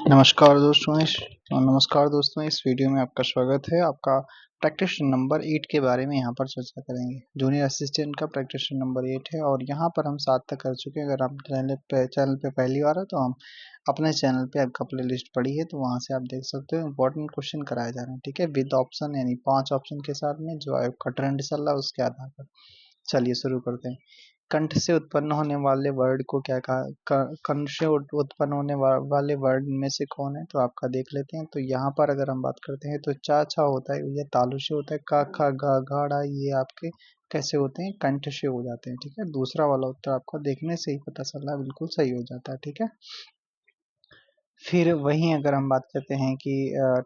नमस्कार दोस्तों, इस वीडियो में आपका स्वागत है। आपका प्रैक्टिस नंबर 8 के बारे में यहाँ पर चर्चा करेंगे। जूनियर असिस्टेंट का प्रैक्टिस नंबर 8 है और यहाँ पर हम 7 तक कर चुके हैं। अगर आप चैनल पे पहली बार है तो हम अपने चैनल पे आपका प्ले लिस्ट पड़ी है, तो वहाँ से आप देख सकते हो। इंपॉर्टेंट क्वेश्चन कराए जा रहे हैं, ठीक है, विद ऑप्शन, यानी 5 ऑप्शन के साथ में, जो आपका ट्रेंड चल रहा है उसके आधार पर। चलिए शुरू करते हैं। कंठ से उत्पन्न होने वाले वर्ड को क्या कहा? कंठ से उत्पन्न होने वाले वर्ड में से कौन है? तो आपका देख लेते हैं। तो यहाँ पर अगर हम बात करते हैं तो चा छा होता है, ये तालु से होता है। का खा गा घाड़ा, ये आपके कैसे होते हैं? कंठ से हो जाते हैं, ठीक है। दूसरा वाला उत्तर आपको देखने से ही पता चल रहा है, बिल्कुल सही हो जाता है, ठीक है। फिर वहीं अगर हम बात करते हैं कि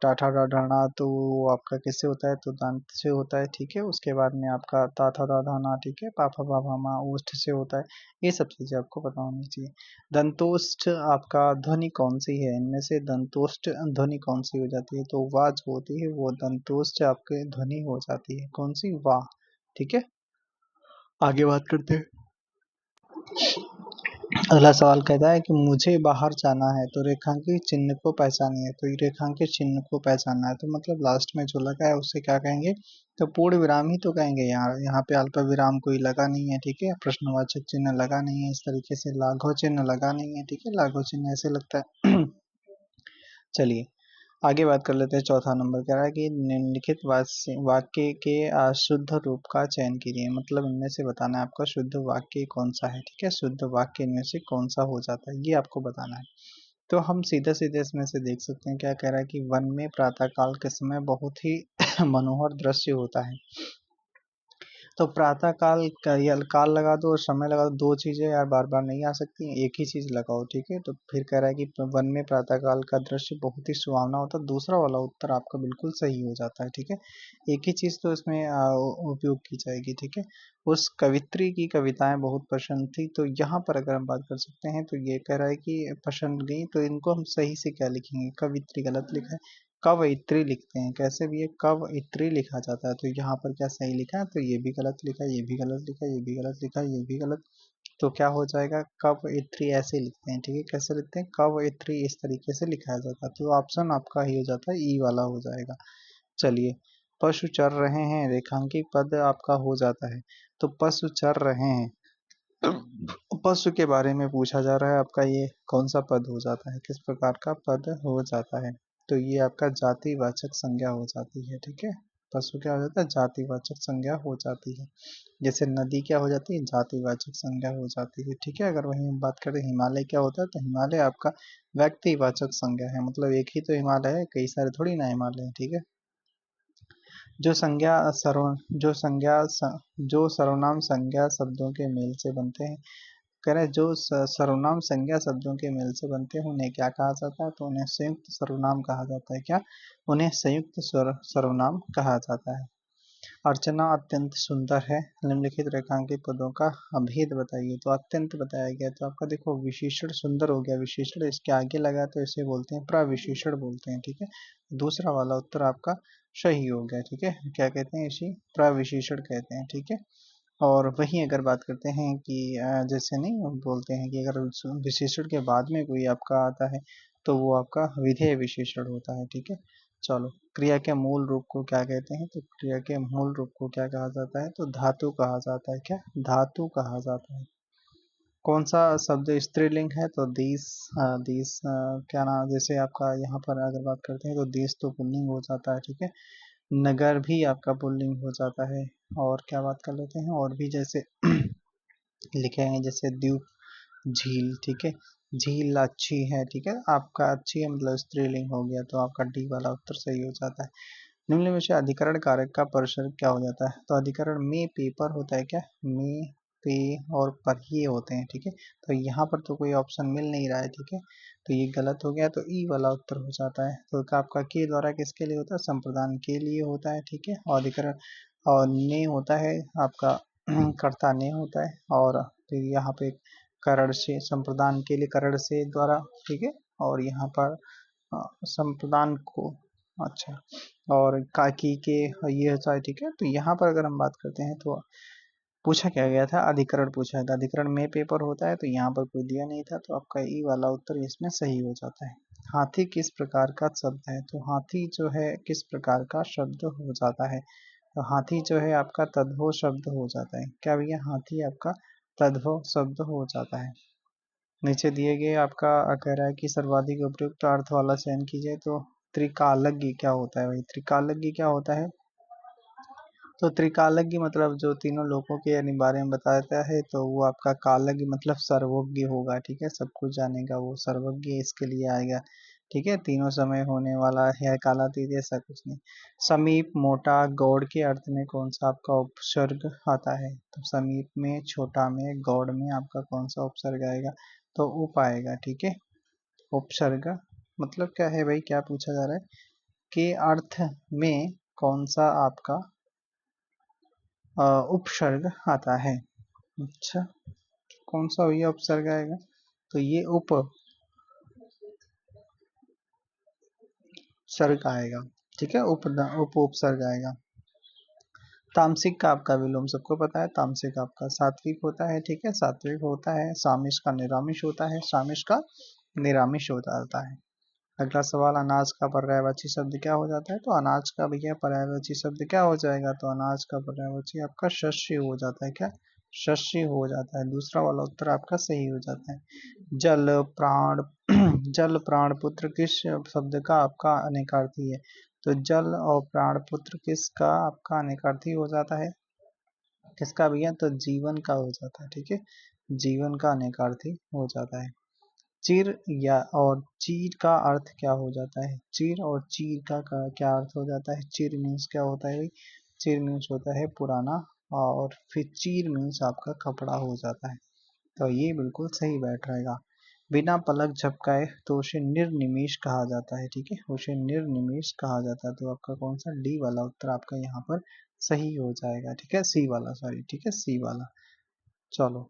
टाठा डाढ़ाना, तो वो आपका किससे होता है? तो दंत से होता है, ठीक है। उसके बाद में आपका ताथा दाधाना, ठीक है, पापा पापा ओष्ठ से होता है। ये सब चीजें आपको पता होनी चाहिए। दंतोष्ठ आपका ध्वनि कौन सी है? इनमें से दंतोष्ठ ध्वनि कौन सी हो जाती है? तो वाह जो होती है वो दंतोष्ठ आपके ध्वनि हो जाती है। कौन सी? वाह, ठीक है। आगे बात करते हैं। अगला सवाल कहता है कि मुझे बाहर जाना है, तो रेखांकित चिन्ह को पहचानिए। तो रेखांकित चिन्ह को पहचानना है तो मतलब लास्ट में जो लगा है उससे क्या कहेंगे? तो पूर्ण विराम ही तो कहेंगे। यहाँ पे अल्प विराम कोई लगा नहीं है, ठीक है। प्रश्नवाचक चिन्ह लगा नहीं है, इस तरीके से लाघव चिन्ह लगा नहीं है, ठीक है। लाघव चिन्ह ऐसे लगता है। चलिए आगे बात कर लेते हैं। चौथा नंबर कह रहा है कि निम्नलिखित वाक्य के शुद्ध रूप का चयन कीजिए। मतलब इनमें से बताना है आपका शुद्ध वाक्य कौन सा है, ठीक है। शुद्ध वाक्य इनमें से कौन सा हो जाता है, ये आपको बताना है। तो हम सीधे सीधे इसमें से देख सकते हैं। क्या कह रहा है कि वन में प्रातःकाल के समय बहुत ही मनोहर दृश्य होता है। तो प्रातः काल या काल लगा दो और समय लगा दो, दो चीजें यार बार बार नहीं आ सकती, एक ही चीज लगाओ, ठीक है। तो फिर कह रहा है कि वन में प्रातः काल का दृश्य बहुत ही सुहावना होता है। दूसरा वाला उत्तर आपका बिल्कुल सही हो जाता है, ठीक है। एक ही चीज तो इसमें उपयोग की जाएगी, ठीक है। उस कवित्री की कविताएं बहुत पसंद थी। तो यहाँ पर अगर हम बात कर सकते हैं तो ये कह रहा है कि पसंद गई, तो इनको हम सही से क्या लिखेंगे? कवित्री गलत लिखा है, कवयित्री लिखते हैं। कैसे भी ये कवयित्री लिखा जाता है, तो यहाँ पर क्या सही लिखा है? तो ये भी गलत लिखा, ये भी गलत लिखा, ये भी गलत लिखा, ये भी गलत। तो क्या हो जाएगा? कवयित्री ऐसे लिखते हैं, ठीक है। कैसे लिखते हैं? कवयित्री, इस तरीके से लिखाया जाता है। तो ऑप्शन आपका ही हो जाता है, ई वाला हो जाएगा। चलिए, पशु चर रहे हैं, रेखांकित पद आपका हो जाता है। तो पशु चर रहे हैं, पशु के बारे में पूछा जा रहा है आपका, ये कौन सा पद हो जाता है? किस प्रकार का पद हो जाता है? तो ये आपका जातिवाचक संज्ञा हो जाती है, ठीक है। पशु क्या हो जाता है? जातिवाचक संज्ञा हो जाती है। जैसे नदी क्या हो जाती है? जातिवाचक संज्ञा हो जाती है, ठीक है। अगर वहीं हम बात करें हिमालय क्या होता है, तो हिमालय आपका व्यक्तिवाचक संज्ञा है। मतलब एक ही तो हिमालय है, कई सारे थोड़ी ना हिमालय है, ठीक है। जो संज्ञा सर्व जो संज्ञा जो सर्वनाम संज्ञा शब्दों के मेल से बनते हैं, कह रहे जो सर्वनाम संज्ञा शब्दों के मेल से बनते हैं उन्हें क्या कहा जाता है? तो उन्हें संयुक्त सर्वनाम कहा जाता है। क्या? उन्हें संयुक्त सर्वनाम कहा जाता है। अर्चना अत्यंत सुंदर है, निम्नलिखित रेखांकित पदों का अभेद बताइए। तो अत्यंत बताया गया, तो आपका देखो विशेषण सुंदर हो गया, विशेषण इसके आगे लगा तो इसे बोलते हैं प्रविशेषण बोलते हैं, ठीक है। दूसरा वाला उत्तर आपका सही हो गया, ठीक है। क्या कहते हैं? इसी प्रविशेषण कहते हैं, ठीक है। और वहीं अगर बात करते हैं कि जैसे नहीं हम बोलते हैं कि अगर विशेषण के बाद में कोई आपका आता है तो वो आपका विधेय विशेषण होता है, ठीक है। चलो, क्रिया के मूल रूप को क्या कहते हैं? तो क्रिया के मूल रूप को क्या कहा जाता है? तो धातु कहा जाता है। क्या? धातु कहा जाता है। कौन सा शब्द स्त्रीलिंग है? तो दिस। दिस क्या नाम, जैसे आपका यहाँ पर अगर बात करते हैं तो दिस तो पुल्लिंग हो जाता है, ठीक है। नगर भी आपका पुल्लिंग हो जाता है। और क्या बात कर लेते हैं, और भी जैसे लिखे हैं, जैसे द्वीप, झील, ठीक है। झील अच्छी है, ठीक है। आपका अच्छी है मतलब स्त्रीलिंग हो गया, तो आपका डी वाला उत्तर सही हो जाता है। निम्न में से अधिकरण कारक का परिसर क्या हो जाता है? तो अधिकरण में पेपर होता है। क्या? में, पे और पर ये होते हैं, ठीक है। तो यहाँ पर तो कोई ऑप्शन मिल नहीं रहा है, ठीक है। तो ये गलत हो गया, तो ई वाला उत्तर हो जाता है। तो आपका के द्वारा किसके लिए होता है? संप्रदान के लिए होता है, ठीक है। और अधिकरण और ने होता है आपका कर्ता ने होता है। और फिर यहाँ पे करण से, संप्रदान के लिए करण से द्वारा, ठीक है। और यहाँ पर संप्रदान को, अच्छा, और काकी के ये होता है, ठीक है। तो यहाँ पर अगर हम बात करते हैं तो पूछा क्या गया था? अधिकरण पूछा था। अधिकरण में पेपर होता है, तो यहाँ पर कोई दिया नहीं था, तो आपका ई वाला उत्तर इसमें सही हो जाता है। हाथी किस प्रकार का शब्द है? तो हाथी जो है किस प्रकार का शब्द हो जाता है? तो हाथी जो है आपका तद्भव शब्द हो जाता है। क्या भैया? हाथी आपका तद्भव शब्द हो जाता है। नीचे दिए गए आपका कह रहा है कि सर्वाधिक उपयुक्त अर्थ वाला चयन कीजिए। तो त्रिकालज्ञ क्या होता है भाई? त्रिकालज्ञ क्या होता है? तो त्रिकालज्ञ मतलब जो तीनों लोगों के यानी बारे में बताता है, तो वो आपका कालज्ञ मतलब सर्वज्ञ होगा। ठीक है, सब कुछ जानेगा वो, सर्वज्ञ इसके लिए आएगा। ठीक है, तीनों समय होने वाला है, कालातीत ऐसा कुछ नहीं। समीप, मोटा, गौड़ के अर्थ में कौन सा आपका उपसर्ग आता है? तो समीप में, छोटा में, गौड़ में आपका कौन सा उपसर्ग आएगा? तो उप आएगा। ठीक है, उपसर्ग मतलब क्या है भाई? क्या पूछा जा रहा है कि अर्थ में कौन सा आपका उपसर्ग आता है। अच्छा, कौन सा भैया उपसर्ग आएगा? तो ये उपसर्ग आएगा। ठीक है, उपसर्ग आएगा। तामसिक का आपका विलोम सबको पता है। तामसिक आपका सात्विक होता है। ठीक है, सात्विक होता है। सामिश का निरामिष होता है। सामिश का निरामिष होता है। अगला सवाल, अनाज का पर्यायवाची शब्द क्या हो जाता है? तो अनाज का भैया पर्यायवाची शब्द क्या हो जाएगा? तो अनाज का पर्यायवाची आपका शस्य हो जाता है। क्या? शस्य हो जाता है। दूसरा वाला उत्तर आपका सही हो जाता है। जल प्राण जल प्राण पुत्र किस शब्द का आपका अनेकार्थी है? तो जल और प्राण पुत्र किसका आपका अनेकार्थी हो जाता है? किसका भैया? तो जीवन का हो जाता है। ठीक है, जीवन का अनेकार्थी हो जाता है। चिर या और चीर का अर्थ क्या हो जाता है? चिर और चीर का क्या अर्थ हो जाता है? चिर मीन्स क्या होता है भाई? चिर मीन्स होता है पुराना, और फिर चीर मीन्स आपका कपड़ा हो जाता है। तो ये बिल्कुल सही बैठ रहेगा। बिना पलक झपकाए तो उसे निर्निमेष कहा जाता है। ठीक है, उसे निर्निमेष कहा जाता है। तो आपका कौन सा डी वाला उत्तर आपका यहाँ पर सही हो जाएगा। ठीक है, सी वाला, सॉरी, ठीक है, सी वाला। चलो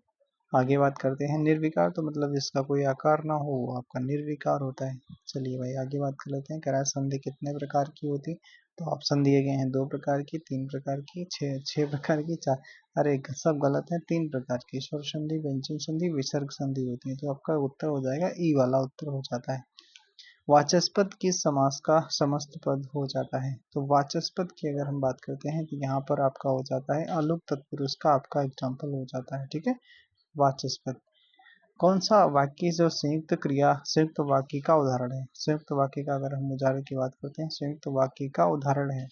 आगे बात करते हैं। निर्विकार तो मतलब जिसका कोई आकार ना हो वो आपका निर्विकार होता है। चलिए भाई आगे बात कर लेते हैं। कह रहा है संधि कितने प्रकार की होती? तो ऑप्शन दिए गए हैं, 2 प्रकार की, 3 प्रकार की, छह प्रकार की, चार। अरे सब गलत है। 3 प्रकार की स्वर संधि, व्यंजन संधि, विसर्ग संधि होती है। तो आपका उत्तर हो जाएगा ई वाला उत्तर हो जाता है। वाचस्पद किस समास का समस्त पद हो जाता है? तो वाचस्पद की अगर हम बात करते हैं तो यहाँ पर आपका हो जाता है अलुक तत्पुरुष का आपका एग्जाम्पल हो जाता है। ठीक है, वाचस्पति। कौन सा वाक्य जो संयुक्त क्रिया संयुक्त वाक्य का उदाहरण है? संयुक्त वाक्य का अगर हम उदाहरण की बात करते हैं, संयुक्त वाक्य का उदाहरण है,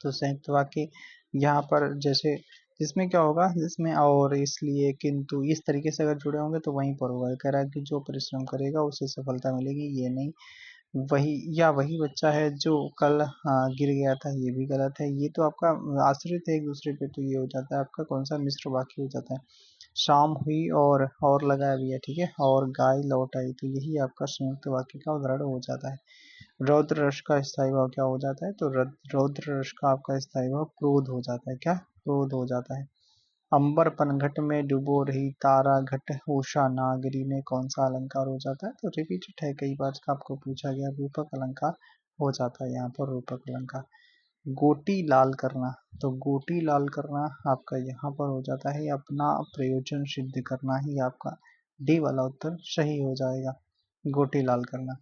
तो संयुक्त वाक्य यहाँ पर जैसे जिसमें क्या होगा, जिसमें और, इसलिए, किंतु, इस तरीके से अगर जुड़े होंगे तो वहीं पर होगा। कह रहा है कि जो परिश्रम करेगा उसे सफलता मिलेगी, ये नहीं। वही, या वही बच्चा है जो कल गिर गया था, ये भी गलत है। ये तो आपका आश्रित है एक दूसरे पे, तो ये हो जाता है आपका कौन सा मिश्र वाक्य हो जाता है। शाम हुई और लगाया भी है। ठीक है, और गाय लौट आई, तो यही आपका संयुक्त वाक्य का उदाहरण हो जाता है। रौद्र रस का स्थायी भाव क्या हो जाता है? तो रौद्र रस का आपका स्थायी भाव क्रोध हो जाता है। क्या? क्रोध हो जाता है। अंबर पनघट में डूबो रही तारा घट उषा नागरी में कौन सा अलंकार हो जाता है? तो रिपीटेड है, कई बार का आपको पूछा गया, रूपक अलंकार हो जाता है यहाँ पर, रूपक अलंकार। गोटी लाल करना, तो गोटी लाल करना आपका यहाँ पर हो जाता है अपना प्रयोजन सिद्ध करना, ही आपका डी वाला उत्तर सही हो जाएगा। गोटी लाल करना।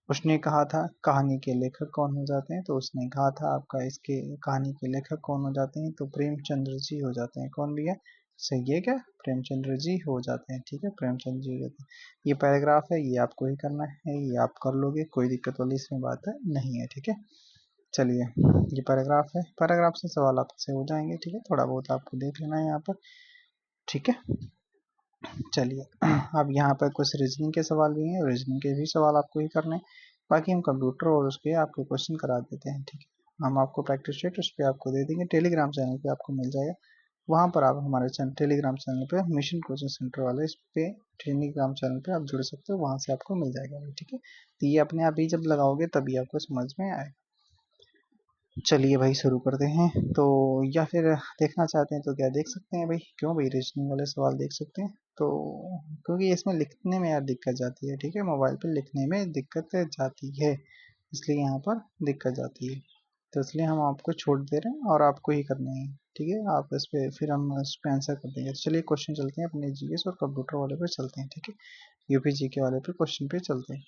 उसने कहा था कहानी के लेखक कौन हो जाते हैं? तो उसने कहा था आपका इसके कहानी के लेखक कौन हो जाते हैं? तो प्रेमचंद्र जी हो जाते हैं। कौन भैया? सही है क्या? प्रेमचंद्र जी हो जाते हैं। ठीक है, प्रेमचंद्र जी हो जाते हैं। ये पैराग्राफ है, ये आपको ही करना है, ये आप कर लोगे, कोई दिक्कत वाली इसमें बात है नहीं है। ठीक है, चलिए ये पैराग्राफ है, पैराग्राफ से सवाल आपसे हो जाएंगे। ठीक है, थोड़ा बहुत आपको देख लेना है यहाँ पर। ठीक है, चलिए अब यहाँ पर कुछ रीजनिंग के सवाल भी हैं, रीजनिंग के भी सवाल आपको ही करने हैं। बाकी हम कंप्यूटर और उसके आपके क्वेश्चन करा देते हैं। ठीक है, हम आपको प्रैक्टिस शीट उस पर आपको दे देंगे, टेलीग्राम चैनल पे आपको मिल जाएगा। वहाँ पर आप हमारे टेलीग्राम चैनल पे मिशन कोचिंग सेंटर वाले इस पे टेलीग्राम चैनल पे आप जुड़ सकते हो, वहाँ से आपको मिल जाएगा। ठीक है, तो ये अपने आप ही जब लगाओगे तभी आपको समझ में आएगा। चलिए भाई शुरू करते हैं। तो या फिर देखना चाहते हैं तो क्या देख सकते हैं भाई? क्यों भाई, रीजनिंग वाले सवाल देख सकते हैं। तो क्योंकि इसमें लिखने में यार दिक्कत जाती है। ठीक है, मोबाइल पे लिखने में दिक्कत जाती है, इसलिए यहाँ पर दिक्कत जाती है। तो इसलिए हम आपको छूट दे रहे हैं और आपको ही करने हैं। ठीक है, आप इस पे फिर हम इस पे आंसर कर देंगे। चलिए क्वेश्चन चलते हैं अपने जीएस और कंप्यूटर वाले पे चलते हैं। ठीक है, यूपी जीके वाले पे क्वेश्चन पे चलते हैं।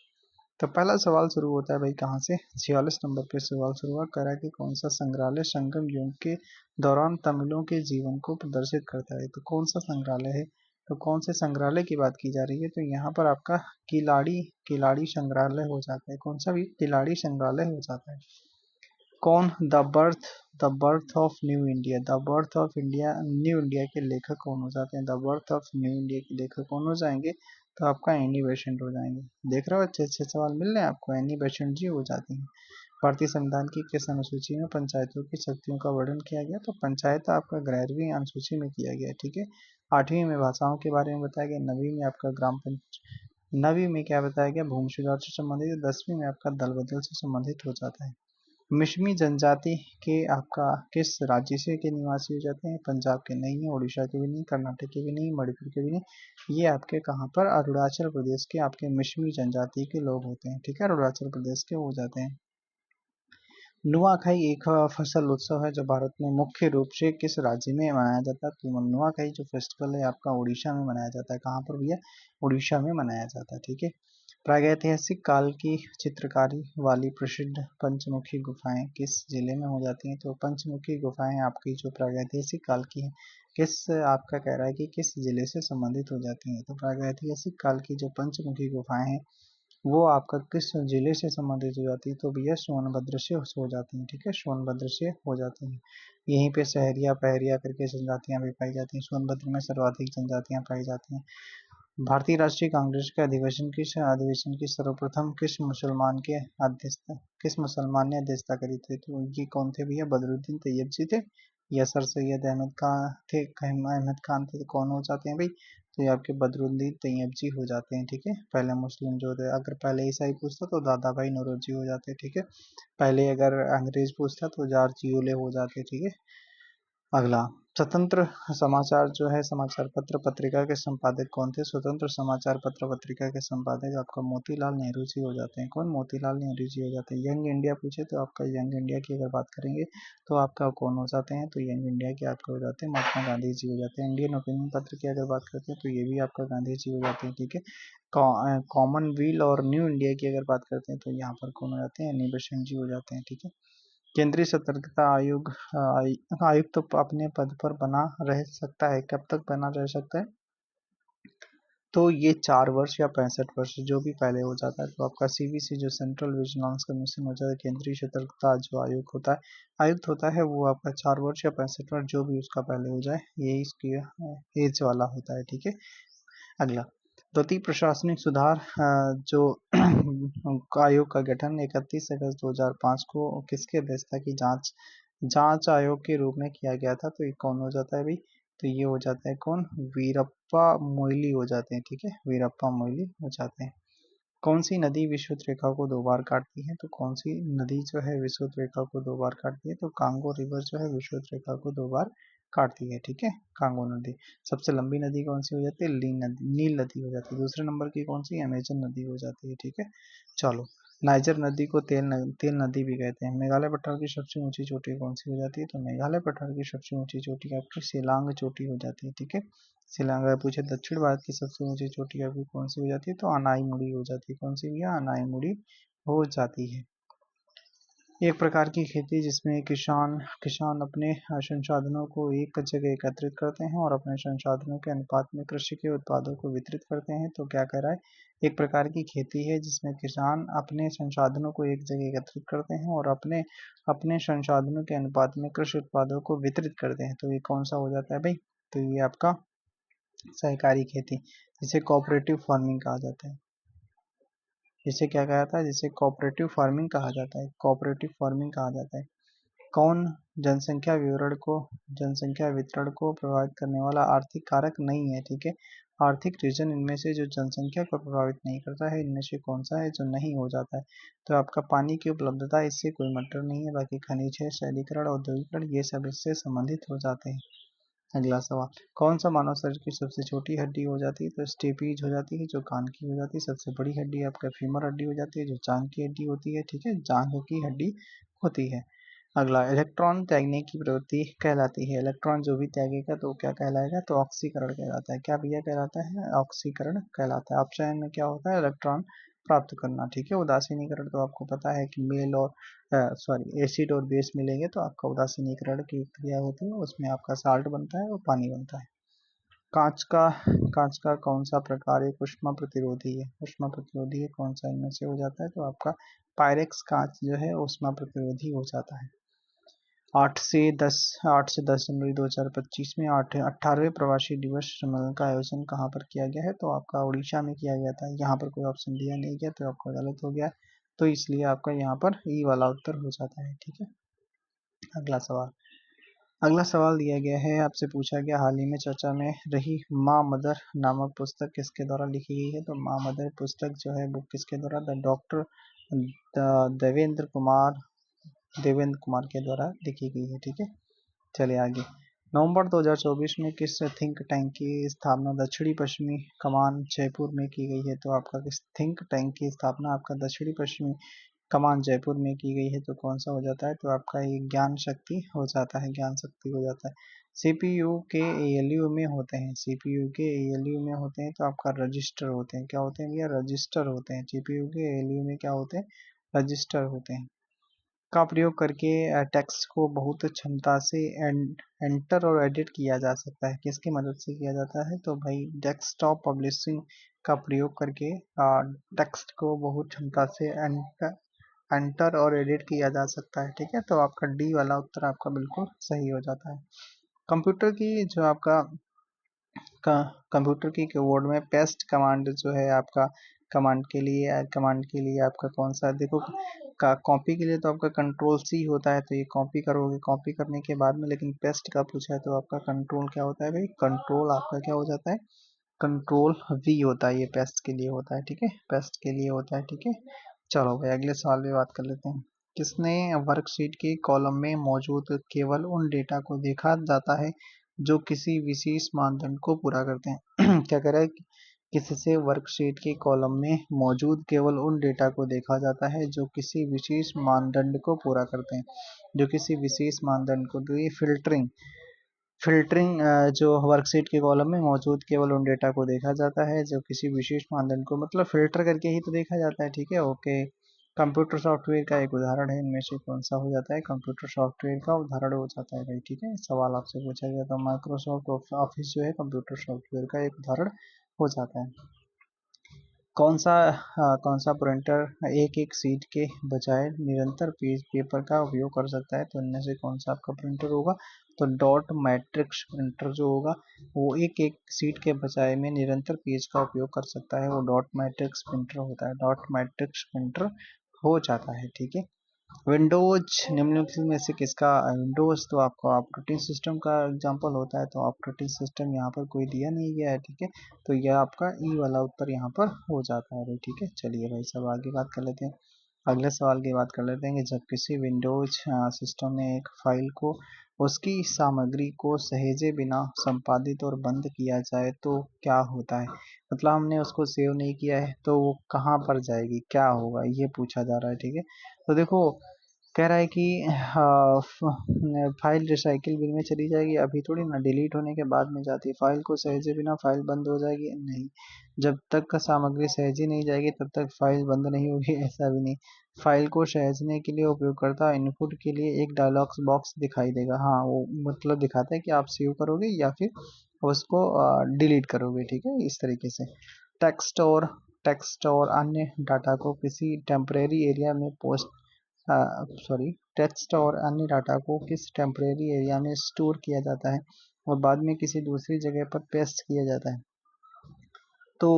तो पहला सवाल शुरू होता है भाई कहाँ से, 46 नंबर पे सवाल शुरू हुआ, कह रहा है कि कौन सा संग्रहालय संगम युग के दौरान तमिलों के जीवन को प्रदर्शित करता है। तो कौन सा संग्रहालय है, तो कौन से संग्रहालय की बात की जा रही है, तो यहाँ पर आपका किलाड़ी किलाड़ी संग्रहालय हो जाता है। कौन सा भी, किलाड़ी संग्रहालय हो जाता है। कौन, the birth of new India, the birth of India, new India के लेखक कौन हो जाते हैं, the birth of new India के लेखक कौन हो जाएंगे, तो आपका एनी बेसेंट हो जाएंगे। देख रहे हो अच्छे अच्छे सवाल मिल रहे हैं आपको, एनी बेसेंट जी हो जाते हैं। भारतीय संविधान की किस अनुसूची में पंचायतों की शक्तियों का वर्णन किया गया, तो पंचायत आपका 11वीं अनुसूची में किया गया है, ठीक है। 8वीं में भाषाओं के बारे में बताया गया, 9वीं में आपका ग्राम पंच 9वीं में क्या बताया गया, भूमि सुधार से संबंधित, 10वीं में आपका दल बदल से संबंधित हो जाता है। मिश्मी जनजाति के आपका किस राज्य से के निवासी हो जाते हैं, पंजाब के नहीं है, उड़ीसा के भी नहीं, कर्नाटक के भी नहीं, मणिपुर के भी नहीं, ये आपके कहाँ पर, अरुणाचल प्रदेश के आपके मिश्मी जनजाति के लोग होते हैं, ठीक है, अरुणाचल प्रदेश के हो जाते हैं। नुआखाई एक फसल उत्सव है जो भारत में मुख्य रूप से किस राज्य में मनाया जाता है, तो नुआखाई जो फेस्टिवल है आपका उड़ीसा में मनाया जाता है। कहाँ पर भैया, उड़ीसा में मनाया जाता है, ठीक है। प्रागैतिहासिक काल की चित्रकारी वाली प्रसिद्ध पंचमुखी गुफाएं किस जिले में हो जाती हैं, तो पंचमुखी गुफाएं आपकी जो प्रागैतिहासिक काल की है, किस आपका कह रहा है कि किस जिले से संबंधित हो जाती हैं, तो प्रागैतिहासिक काल की जो पंचमुखी गुफाएं हैं वो आपका किस जिले से संबंधित हो जाती है, तो भैया सोनभद्र से हो जाती हैं, ठीक है, सोनभद्र से हो जाती हैं। यहीं पे सहरिया पहरिया करके जनजातियां भी पाई जाती हैं, सोनभद्र में सर्वाधिक जनजातियां पाई जाती हैं। भारतीय राष्ट्रीय कांग्रेस के अधिवेशन की सर्वप्रथम किस मुसलमान ने अध्यक्षता करी थी, तो ये कौन थे भैया, बदरुद्दीन तैयब जी थे या सर सैयद अहमद खान थे, अहमद खान थे, तो कौन हो जाते हैं भाई, तो ये आपके बदरुद्दीन तैयब जी हो जाते हैं, ठीक है। पहले मुस्लिम जो थे, अगर पहले ईसाई पूछता तो दादा भाई नौरोजी हो जाते, ठीक है। पहले अगर अंग्रेज पूछता तो जॉर्ज यूले हो जाते, ठीक है। अगला, स्वतंत्र समाचार जो है समाचार पत्र पत्रिका के संपादक कौन थे, स्वतंत्र समाचार पत्र पत्रिका के संपादक आपका मोतीलाल नेहरू जी हो जाते हैं। कौन, मोतीलाल नेहरू जी हो जाते हैं। यंग इंडिया पूछे तो आपका यंग इंडिया की अगर बात करेंगे तो आपका कौन हो जाते हैं, तो यंग इंडिया के आपके हो जाते हैं महात्मा गांधी जी हो जाते हैं। इंडियन ओपिनियन पत्र की अगर बात करते हैं तो ये भी आपका गांधी जी हो जाते हैं, ठीक है। कॉमनवेल्थ और न्यू इंडिया की अगर बात करते हैं तो यहाँ पर कौन हो जाते हैं, एनी बेसेंट जी हो जाते हैं, ठीक है। केंद्रीय सतर्कता आयुक्त तो अपने पद पर बना रह सकता है, कब तक बना रह सकता है, तो ये 4 वर्ष या 65 वर्ष जो भी पहले हो जाता है, तो आपका सीवीसी जो सेंट्रल विजिलेंस कमीशन हो जाता है, केंद्रीय सतर्कता जो आयुक्त होता है वो आपका 4 वर्ष या 65 वर्ष जो भी उसका पहले हो जाए, ये इसकी एज वाला होता है, ठीक है। अगला, द्वितीय प्रशासनिक सुधार जो आयोग का गठन 31 अगस्त 2005 को किसके अध्यक्षता की जांच जांच आयोग के रूप में किया गया था, तो ये कौन हो जाता है भाई, तो ये हो जाता है कौन, वीरप्पा मोइली हो जाते हैं, ठीक है, वीरप्पा मोइली हो जाते हैं। कौन सी नदी विषुवत रेखा को 2 बार काटती है, तो कौन सी नदी जो है विषुवत रेखा को 2 बार काटती है, तो कांगो रिवर जो है विषुवत रेखा को 2 बार काटती है, ठीक है, कांगो नदी। सबसे लंबी नदी कौन सी हो जाती है, नील नदी हो जाती है। दूसरे नंबर की कौन सी, अमेजन नदी हो जाती है, ठीक है। चलो, नाइजर नदी को तेल नदी भी कहते हैं। मेघालय पठार की सबसे ऊंची चोटी कौन सी हो जाती है, तो मेघालय पठार की सबसे ऊंची चोटी आपकी शिलांग चोटी हो जाती है, ठीक है। शिलांग, अगर पूछे दक्षिण भारत की सबसे ऊंची चोटी आपकी कौन सी हो जाती है, तो अनाई मुड़ी हो जाती है। कौन सी भैया, अनाई मुड़ी हो जाती है। एक प्रकार की खेती जिसमें किसान किसान अपने संसाधनों को एक जगह एकत्रित करते हैं और अपने संसाधनों के अनुपात में कृषि के उत्पादों को वितरित करते हैं, तो क्या कह रहा है, एक प्रकार की खेती है जिसमें किसान अपने संसाधनों को एक जगह एकत्रित करते हैं और अपने अपने संसाधनों के अनुपात में कृषि उत्पादों को वितरित करते हैं, तो ये कौन सा हो जाता है भाई, तो ये आपका सहकारी खेती, जिसे कोऑपरेटिव फार्मिंग कहा जाता है। जिसे क्या कहा जाता है, जिसे कोऑपरेटिव फार्मिंग कहा जाता है, कोऑपरेटिव फार्मिंग कहा जाता है। कौन, जनसंख्या विवरण को जनसंख्या वितरण को प्रभावित करने वाला आर्थिक कारक नहीं है, ठीक है। आर्थिक रीजन इनमें से जो जनसंख्या को प्रभावित नहीं करता है, इनमें से कौन सा है जो नहीं हो जाता है, तो आपका पानी की उपलब्धता इससे कोई मैटर नहीं है, बाकी खनिज है, शहरीकरण, औद्योगिकरण, ये सब इससे संबंधित हो जाते हैं। अगला सवाल, कौन सा मानव शरीर की सबसे छोटी हड्डी हो जाती है, तो स्टेपीज हो जाती है जो कान की हो जाती है। सबसे बड़ी हड्डी आपका फीमर हड्डी हो जाती है जो जांघ की हड्डी होती है, ठीक है, जांघ की हड्डी होती है। अगला, इलेक्ट्रॉन त्यागने की प्रवृत्ति कहलाती है, इलेक्ट्रॉन जो भी त्यागेगा तो क्या कहलाएगा, तो ऑक्सीकरण कहलाता है। क्या भैया कहलाता है, ऑक्सीकरण कहलाता है। अपचयन में क्या होता है, इलेक्ट्रॉन प्राप्त करना, ठीक है। उदासीनीकरण तो आपको पता है कि मेल और एसिड और बेस मिलेंगे तो आपका उदासीनीकरण की क्रिया होती है, उसमें आपका साल्ट बनता है और पानी बनता है। कांच का कांच का कौन सा प्रकार एक ऊष्मा प्रतिरोधी है? ऊष्मा प्रतिरोधी है कौन सा इनमें से हो जाता है? तो आपका पायरेक्स कांच जो है ऊष्मा प्रतिरोधी हो जाता है। 8 से 10 जनवरी 2025 में 18वें प्रवासी दिवस सम्मेलन का आयोजन कहाँ पर किया गया है? तो आपका उड़ीसा में किया गया था। यहाँ पर कोई ऑप्शन दिया नहीं गया तो आपका गलत हो गया, तो इसलिए आपका यहाँ पर ई वाला उत्तर हो जाता है, ठीक है। अगला सवाल दिया गया है, आपसे पूछा गया हाल ही में चर्चा में रही माँ मदर नामक पुस्तक किसके द्वारा लिखी गई है? तो माँ मदर पुस्तक जो है वो किसके द्वारा, डॉक्टर देवेंद्र कुमार के द्वारा लिखी गई है, ठीक है। चलिए आगे। नवंबर 2024 में किस थिंक टैंक की स्थापना दक्षिणी पश्चिमी कमान जयपुर में की गई है? तो आपका किस थिंक टैंक की स्थापना आपका दक्षिणी पश्चिमी कमान जयपुर में की गई है? तो कौन सा हो जाता है? तो आपका ये ज्ञान शक्ति हो जाता है, ज्ञान शक्ति हो जाता है। सीपीयू के एएलयू में होते हैं, सीपीयू के एएलयू में होते हैं तो आपका रजिस्टर होते हैं। क्या होते हैं भैया? रजिस्टर होते हैं। सीपीयू के एएलयू में क्या होते हैं? रजिस्टर होते हैं। का प्रयोग करके टेक्स्ट को बहुत क्षमता से एंटर और एडिट किया जा सकता है। किसकी मदद से किया जाता है? तो भाई डेस्कटॉप पब्लिशिंग का प्रयोग करके टेक्स्ट को बहुत क्षमता से एंटर और एडिट किया जा सकता है, ठीक है। तो आपका डी वाला उत्तर आपका बिल्कुल सही हो जाता है। कंप्यूटर की जो आपका कंप्यूटर की कीबोर्ड में पेस्ट कमांड जो है आपका कमांड के लिए आपका कौन सा, देखो का कॉपी के लिए तो आपका कंट्रोल सी होता है, तो ये कॉपी करोगे, कॉपी करने के बाद में लेकिन पेस्ट का पूछा है तो आपका कंट्रोल क्या होता है भाई? कंट्रोल आपका क्या हो जाता है? कंट्रोल वी होता है, ये पेस्ट के लिए होता है, ठीक है, पेस्ट के लिए होता है, ठीक है। चलो भाई अगले सवाल पे बात कर लेते हैं। किसने वर्कशीट के कॉलम में मौजूद केवल उन डेटा को देखा जाता है जो किसी विशेष मानदंड को पूरा करते हैं? क्या कह रहा है? किससे वर्कशीट के कॉलम में मौजूद केवल उन डेटा को देखा जाता है जो किसी विशेष मानदंड को पूरा करते हैं, जो किसी विशेष मानदंड को, तो ये फिल्टरिंग जो वर्कशीट के कॉलम में मौजूद केवल उन डेटा को देखा जाता है जो किसी विशेष मानदंड को, मतलब फिल्टर करके ही तो देखा जाता है, ठीक है, ओके। कंप्यूटर सॉफ्टवेयर का एक उदाहरण है, इनमें से कौन सा हो जाता है? कंप्यूटर सॉफ्टवेयर का उदाहरण हो जाता है भाई, ठीक है। सवाल आपसे पूछा गया था, माइक्रोसॉफ्ट ऑफिस जो है कंप्यूटर सॉफ्टवेयर का एक उदाहरण हो जाता है। कौन सा प्रिंटर एक एक सीट के बजाय निरंतर पेज पेपर का उपयोग कर सकता है? तो इनमें से कौन सा आपका प्रिंटर होगा? तो डॉट मैट्रिक्स प्रिंटर जो होगा वो एक एक सीट के बजाय में निरंतर पेज का उपयोग कर सकता है, वो डॉट मैट्रिक्स प्रिंटर होता है, डॉट मैट्रिक्स प्रिंटर हो जाता है, ठीक है। विंडोज निम्नलिखित में से किसका, विंडोज तो आपका ऑपरेटिंग सिस्टम का एग्जांपल होता है, तो ऑपरेटिंग सिस्टम यहाँ पर कोई दिया नहीं गया है, ठीक है। तो यह आपका ई वाला उत्तर यहाँ पर हो जाता है भाई, ठीक है। चलिए भाई सब आगे बात कर लेते हैं, अगले सवाल की बात कर लेते हैं कि जब किसी विंडोज सिस्टम में एक फाइल को उसकी सामग्री को सहेजे बिना संपादित और बंद किया जाए तो क्या होता है? मतलब हमने उसको सेव नहीं किया है तो वो कहाँ पर जाएगी, क्या होगा, ये पूछा जा रहा है, ठीक है। तो देखो कह रहा है कि फाइल रिसाइकिल बिन में चली जाएगी, अभी थोड़ी ना, डिलीट होने के बाद में जाती है। फाइल को सहेजे बिना फाइल बंद हो जाएगी? नहीं, जब तक का सामग्री सहेजी नहीं जाएगी तब तक फाइल बंद नहीं होगी, ऐसा भी नहीं। फाइल को सहेजने के लिए उपयोगकर्ता इनपुट के लिए एक डायलॉग बॉक्स दिखाई देगा, हाँ वो मतलब दिखाता है कि आप सेव करोगे या फिर उसको डिलीट करोगे, ठीक है, इस तरीके से। टेक्स्ट और टेक्स्ट और अन्य डाटा को किसी टेम्परेरी एरिया में टेक्स्ट और अन्य डाटा को किस टेम्परेरी एरिया में स्टोर किया जाता है और बाद में किसी दूसरी जगह पर पेस्ट किया जाता है? तो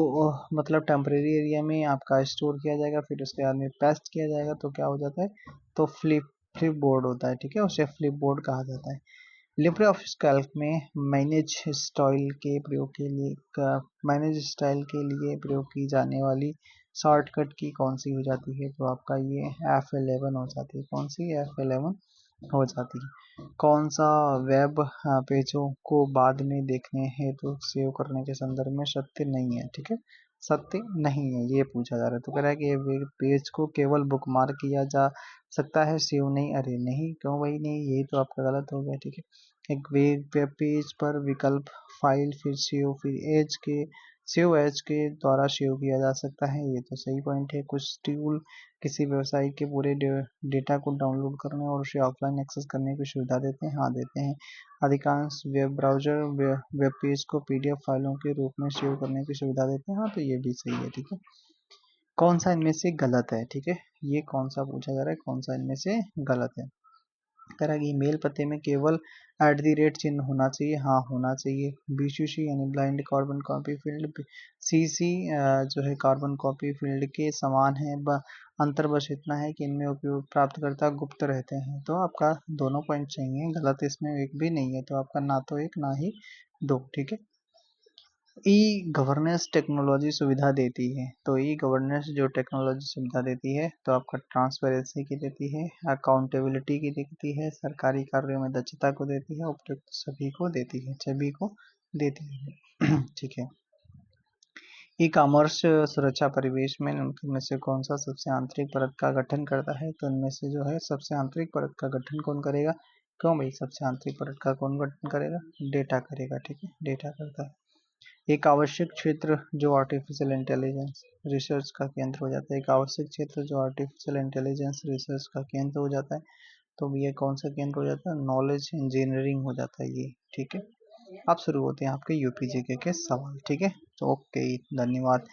मतलब टेम्परेरी एरिया में आपका स्टोर किया जाएगा, फिर उसके बाद में पेस्ट किया जाएगा, तो क्या हो जाता है? तो फ्लिप बोर्ड होता है, ठीक है, उसे फ्लिप बोर्ड कहा जाता है। लिब्रे ऑफिस कैल्क में मैनेज स्टाइल के लिए प्रयोग की जाने वाली शॉर्टकट की कौन सी हो जाती है? तो आपका ये F11 हो जाती है, कौन सी? F11 हो जाती है। कौन सा वेब पेजों को बाद में देखने हेतु सेव करने के संदर्भ में सत्य नहीं है, ठीक है, सत्य नहीं है, ये पूछा जा रहा है। तो कह रहा है कि वेब पेज को केवल बुकमार्क किया जा सकता है, सेव नहीं, अरे नहीं, क्यों भाई नहीं, यही तो आपका गलत हो गया, ठीक है। एक वेब पेज पर विकल्प फाइल फिर सेव फिर एज के सेव एज के द्वारा सेव किया जा सकता है, ये तो सही पॉइंट है। कुछ टूल किसी व्यवसाय के पूरे डेटा को डाउनलोड करने और उसे ऑफलाइन एक्सेस करने की सुविधा देते हैं, हाँ देते हैं। अधिकांश वेब ब्राउज़र वेब पेज को पीडीएफ फाइलों के रूप में सेव करने की सुविधा देते हैं, हाँ तो ये भी सही है। ठीक है, कौन सा इनमें से गलत है? ठीक है, ये कौन सा पूछा जा रहा है, कौन सा इनमें से गलत है। कह रहा है कि ईमेल पते में केवल @ चिन्ह होना चाहिए, हाँ होना चाहिए। बीसीसी यानी blind carbon copy field, CC जो है कार्बन कॉपी फील्ड के समान है, अंतर बस इतना है कि इनमें उपयोग प्राप्तकर्ता गुप्त रहते हैं। तो आपका दोनों पॉइंट चाहिए, गलत इसमें एक भी नहीं है, तो आपका ना तो एक ना ही दो। ठीक है, ई गवर्नेंस टेक्नोलॉजी सुविधा देती है, तो ई गवर्नेंस जो टेक्नोलॉजी सुविधा देती है तो आपका ट्रांसपेरेंसी की देती है, अकाउंटेबिलिटी की देती है, सरकारी कार्यों में दक्षता को देती है, उपयुक्त सभी को देती है, सभी को देती है। ठीक है, ई कॉमर्स सुरक्षा परिवेश में उनमें से कौन सा सबसे आंतरिक परत का गठन करता है? तो इनमें से जो है सबसे आंतरिक परत का गठन कौन करेगा? क्यों भाई, सबसे आंतरिक परत का कौन गठन करेगा? डेटा करेगा। ठीक है, डेटा करता है। एक आवश्यक क्षेत्र जो आर्टिफिशियल इंटेलिजेंस रिसर्च का केंद्र हो जाता है, एक आवश्यक क्षेत्र जो आर्टिफिशियल इंटेलिजेंस रिसर्च का केंद्र हो जाता है, तो ये कौन सा केंद्र हो जाता है? नॉलेज इंजीनियरिंग हो जाता है ये। ठीक है, अब शुरू होते हैं आपके यूपीजीके के सवाल। ठीक है, तो ओके, धन्यवाद।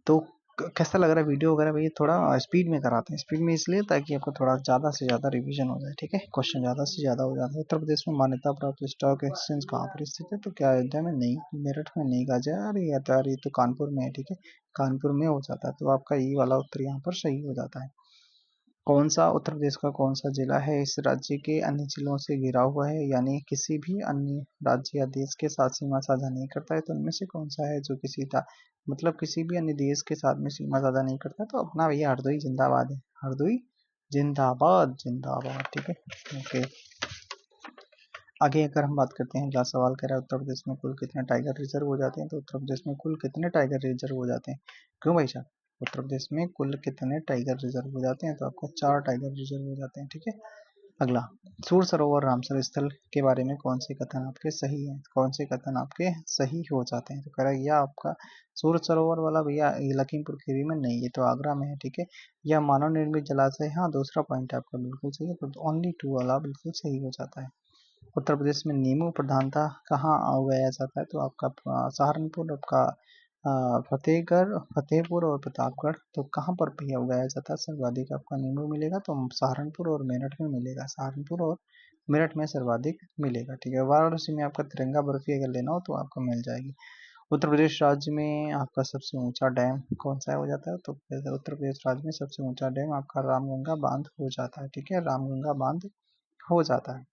तो कैसा लग रहा है वीडियो वगैरह भैया? थोड़ा स्पीड में कराते हैं, स्पीड में इसलिए ताकि आपको थोड़ा ज़्यादा से ज़्यादा रिवीजन हो जाए। ठीक है, क्वेश्चन ज़्यादा से ज़्यादा हो जाता है। उत्तर प्रदेश में मान्यता प्राप्त स्टॉक एक्सचेंज कहाँ पर स्थित है? तो क्या अयोध्या में नहीं, मेरठ में नहीं, गाजियाबाद या तो यार ये तो कानपुर में है। ठीक है, कानपुर में हो जाता है, तो आपका ये वाला उत्तर यहाँ पर सही हो जाता है। कौन सा उत्तर प्रदेश का कौन सा जिला है इस राज्य के अन्य जिलों से घिरा हुआ है, यानी किसी भी अन्य राज्य या देश के साथ सीमा साझा नहीं करता है? तो इनमें से कौन सा है जो मतलब किसी भी अन्य देश के साथ में सीमा साझा नहीं करता? तो अपना भैया हरदोई जिंदाबाद है, हरदोई जिंदाबाद जिंदाबाद। ठीक है, ओके। आगे अगर हम बात करते हैं, अगला सवाल कह रहा है उत्तर प्रदेश में कुल कितने टाइगर रिजर्व हो जाते हैं? तो उत्तर प्रदेश में कुल कितने टाइगर रिजर्व हो जाते हैं? क्यों भाई साहब, उत्तर प्रदेश में कुल कितने टाइगर रिजर्व हो जाते हैं? तो आपको 4 टाइगर रिजर्व हो जाते हैं। ठीक है, अगला, सूर सरोवर रामसर स्थल के बारे में कौन से कथन आपके सही हैं? कौन से कथन आपके सही हो जाते हैं? तो कह रहा है यह आपका सूर सरोवर वाला भैया ये लखीमपुर खीरी में नहीं, ये तो आगरा में है। ठीक है, यह मानव निर्मित जलाशय है, हाँ दूसरा पॉइंट आपका बिल्कुल सही है, तो ओनली 2 वाला बिल्कुल सही हो जाता है। उत्तर प्रदेश में नींबू प्रधानता कहाँ उगाया जाता है? तो आपका सहारनपुर, आपका फतेहपुर और प्रतापगढ़, तो कहाँ पर भैया उगाया जाता है सर्वाधिक आपका नींबू मिलेगा? तो सहारनपुर और मेरठ में मिलेगा, सहारनपुर और मेरठ में सर्वाधिक मिलेगा। ठीक है, वाराणसी में आपका तिरंगा बर्फी अगर लेना हो तो आपको मिल जाएगी। उत्तर प्रदेश राज्य में आपका सबसे ऊंचा डैम कौन सा हो जाता है? तो उत्तर प्रदेश राज्य में सबसे ऊंचा डैम आपका रामगंगा बांध हो जाता है। ठीक है, रामगंगा बांध हो जाता है।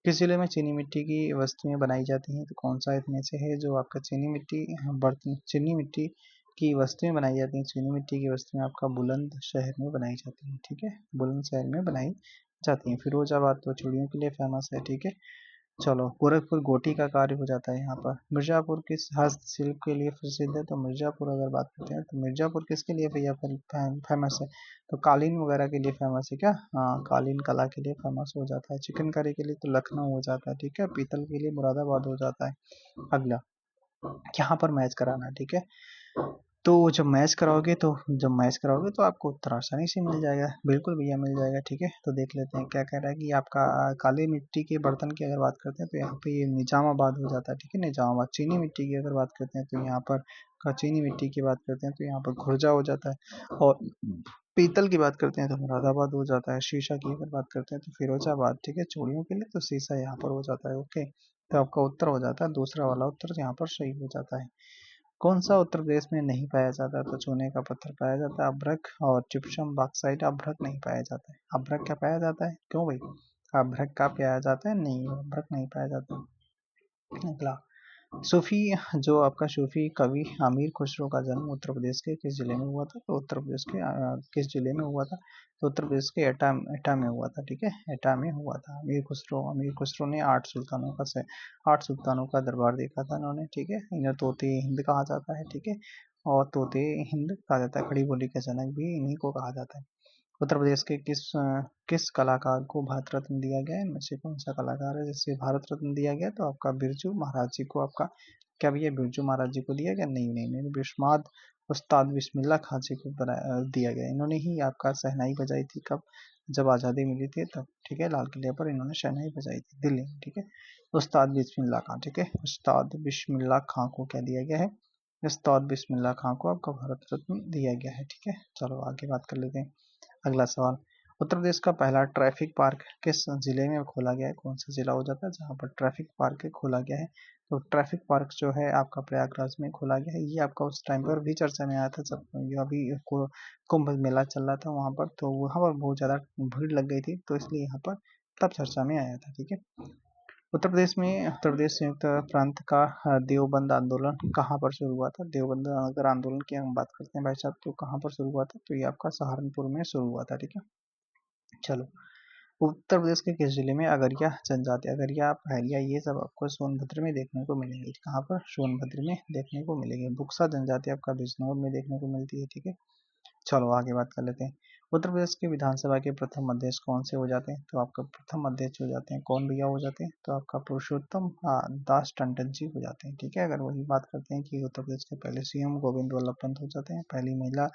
किस जिले में चीनी मिट्टी की वस्तुएं बनाई जाती हैं? तो कौन सा इसमें से है जो आपका चीनी मिट्टी की वस्तुएं बनाई जाती हैं? चीनी मिट्टी की वस्तुएं आपका बुलंदशहर में बनाई जाती हैं। ठीक है, बुलंदशहर में बनाई जाती हैं। फिरोजाबाद तो चूड़ियों के लिए फेमस है। ठीक है, चलो, गोरखपुर गोटी का कार्य हो जाता है यहाँ पर। मिर्जापुर किस हस्तशिल्प के लिए प्रसिद्ध है? तो मिर्जापुर अगर बात करते हैं तो मिर्जापुर किसके लिए भैया फेमस है? तो कालीन वगैरह के लिए फेमस है क्या? हाँ, कालीन कला के लिए फेमस हो जाता है। चिकनकारी के लिए तो लखनऊ हो जाता है। ठीक है, पीतल के लिए मुरादाबाद हो जाता है। अगला, यहाँ पर मैच कराना है। ठीक है, तो जब मैच कराओगे तो आपको उत्तर आसानी से मिल जाएगा, बिल्कुल भैया मिल जाएगा। ठीक है, तो देख लेते हैं क्या कह रहा है कि आपका काली मिट्टी के बर्तन की अगर बात करते हैं तो यहाँ पे ये निजामाबाद हो जाता है। ठीक है, निजामाबाद। चीनी मिट्टी की अगर बात करते हैं तो यहाँ पर चीनी मिट्टी की बात करते हैं तो यहाँ पर खुर्जा हो जाता है, और पीतल की बात करते हैं तो मुरादाबाद हो जाता है, शीशा की अगर बात करते हैं तो फिरोजाबाद। ठीक है, चूड़ियों के लिए तो शीशा यहाँ पर हो जाता है। ओके, तो आपका उत्तर हो जाता है दूसरा वाला उत्तर यहाँ पर सही हो जाता है। कौन सा उत्तर प्रदेश में नहीं पाया जाता? तो चूने का पत्थर पाया जाता है, अभ्रक और जिप्सम बॉक्साइट। अभ्रक नहीं पाया जाता है। अभ्रक क्या पाया जाता है? क्यों भाई, अभ्रक का पाया जाता है? नहीं, अभ्रक नहीं पाया जाता। अगला, सूफी जो आपका सूफी कवि अमीर खुसरो का जन्म उत्तर प्रदेश के किस जिले में हुआ था? तो उत्तर प्रदेश के किस जिले में हुआ था? तो उत्तर प्रदेश के एटा में हुआ था। ठीक है, एटा में हुआ था। अमीर खुसरो ने 8 सुल्तानों का दरबार देखा था इन्होंने। ठीक है, इन्हें तोते हिंद कहा जाता है। ठीक है, और तोते हिंद कहा जाता है, खड़ी बोली का जनक भी इन्हीं को कहा जाता है। उत्तर प्रदेश के किस कलाकार को भारत रत्न दिया गया है? इनमें से कौन सा कलाकार है जिसे भारत रत्न दिया गया? तो आपका बिरजू महाराज जी को आपका क्या भैया बिरजू महाराज जी को दिया गया? नहीं नहीं नहीं, बिस्माद उस्ताद बिस्मिल्लाह खां जी को दिया गया। इन्होंने ही आपका शहनाई बजाई थी कब? जब आज़ादी मिली थी तब, ठीक है, लाल किले पर इन्होंने शहनाई बजाई थी दिल्ली में, ठीक है। उस्ताद बिस्मिल्लाह खां, ठीक है, उस्ताद बिस्मिल्लाह खां को क्या दिया गया है? उस्ताद बिस्मिल्लाह खां को आपका भारत रत्न दिया गया है, ठीक है। चलो आगे बात कर लेते हैं। अगला सवाल, उत्तर प्रदेश का पहला ट्रैफिक पार्क किस जिले में खोला गया है? कौन सा जिला हो जाता है जहाँ पर ट्रैफिक पार्क खोला गया है? तो ट्रैफिक पार्क जो है आपका प्रयागराज में खोला गया है। ये आपका उस टाइम पर भी चर्चा में आया था जब ये अभी कुंभ मेला चल रहा था वहाँ पर, तो वहाँ पर बहुत ज़्यादा भीड़ लग गई थी, तो इसलिए यहाँ पर तब चर्चा में आया था, ठीक है। उत्तर प्रदेश संयुक्त प्रांत का देवबंद आंदोलन कहाँ पर शुरू हुआ था? देवबंद अगर आंदोलन की हम बात करते हैं भाई साहब, तो कहाँ पर शुरू हुआ था? तो ये आपका सहारनपुर में शुरू हुआ था, ठीक है। चलो, उत्तर प्रदेश के किस जिले में अगरिया जनजाति, अगरिया पहलिया ये सब आपको सोनभद्र में देखने को मिलेंगे। कहाँ पर? सोनभद्र में देखने को मिलेंगे। बुक्सा जनजाति आपका बिजनौर में देखने को मिलती है, ठीक है। चलो आगे बात कर लेते हैं। उत्तर प्रदेश के विधानसभा के प्रथम अध्यक्ष कौन से हो जाते हैं? तो आपका प्रथम अध्यक्ष हो जाते हैं कौन भैया हो जाते हैं? तो आपका पुरुषोत्तम दास टंडन जी हो जाते हैं, ठीक है। अगर वही बात करते हैं कि उत्तर प्रदेश के पहले सीएम गोविंद वल्लभ पंत हो जाते हैं, पहली महिला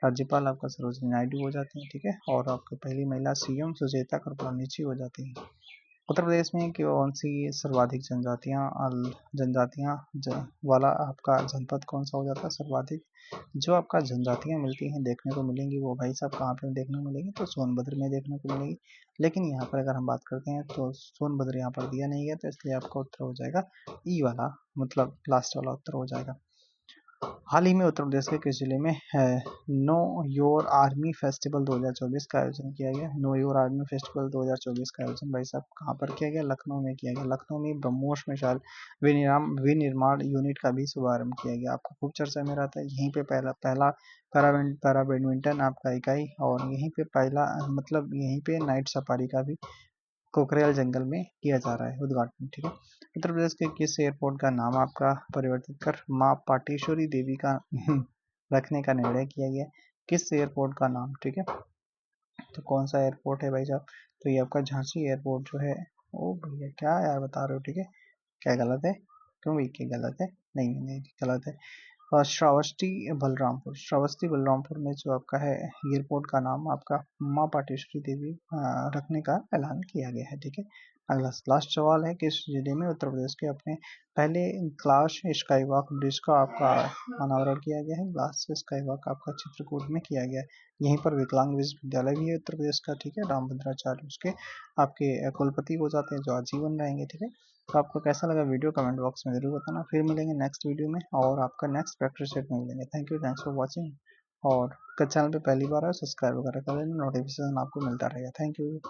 राज्यपाल आपका सरोजिनी नायडू हो जाती हैं, ठीक है। और आपकी पहली महिला सीएम सुचेता कृपलानी जी हो जाती हैं। उत्तर प्रदेश में कौन सी सर्वाधिक जनजातियाँ वाला आपका जनपद कौन सा हो जाता है? सर्वाधिक जो आपका जनजातियाँ मिलती हैं देखने को मिलेंगी, वो भाई साहब कहाँ पे देखने को मिलेंगी? तो सोनभद्र में देखने को मिलेगी। लेकिन यहाँ पर अगर हम बात करते हैं तो सोनभद्र यहाँ पर दिया नहीं गया, तो इसलिए आपका उत्तर हो जाएगा ई वाला, मतलब लास्ट वाला उत्तर हो जाएगा। हाल ही में उत्तर प्रदेश के किस जिले में नो योर आर्मी फेस्टिवल 2024 का आयोजन किया गया? नो योर आर्मी फेस्टिवल 2024 का आयोजन भाई साहब कहाँ पर किया गया? लखनऊ में किया गया। लखनऊ में ब्रह्मोस मिसाइल विनिर्माण यूनिट का भी शुभारंभ किया गया। आपको खूब चर्चा में रहता है। यहीं पे पहला पहला पैरा बैडमिंटन आपका इकाई, और यहीं पे पहला मतलब यहीं पे नाइट सफारी का भी कोकरेल जंगल में किया जा रहा है उद्घाटन, ठीक है। उत्तर प्रदेश के किस एयरपोर्ट का नाम आपका परिवर्तित कर माँ पाटेश्वरी देवी का रखने का निर्णय किया गया? किस एयरपोर्ट का नाम, ठीक है। तो कौन सा एयरपोर्ट है भाई साहब? तो ये आपका झांसी एयरपोर्ट जो है। ओ भैया क्या यार बता रहे हो, ठीक है। क्या गलत है? क्यों भाई क्या गलत है? नहीं नहीं गलत है। श्रावस्ती बलरामपुर में जो आपका है एयरपोर्ट का नाम आपका माँ पाटेश्वरी देवी रखने का ऐलान किया गया है, ठीक है। अगला लास्ट सवाल है, किस जिले में उत्तर प्रदेश के अपने पहले ग्लास स्काई वॉक ब्रिज का आपका अनावरण किया गया है? ग्लास स्काई वॉक आपका चित्रकूट में किया गया है। यहीं पर विकलांग विश्वविद्यालय भी है उत्तर प्रदेश का, ठीक है। रामभद्राचार्य उसके आपके कुलपति हो जाते हैं जो आजीवन रहेंगे, ठीक है। तो आपको कैसा लगा वीडियो कमेंट बॉक्स में जरूर बताना। फिर मिलेंगे नेक्स्ट वीडियो में और आपका नेक्स्ट प्रैक्टिस सेट में मिलेंगे। Thank you, thanks for watching. और चैनल पे पहली बार है सब्सक्राइब वगैरह कर लेना, नोटिफिकेशन आपको मिलता रहेगा। Thank you.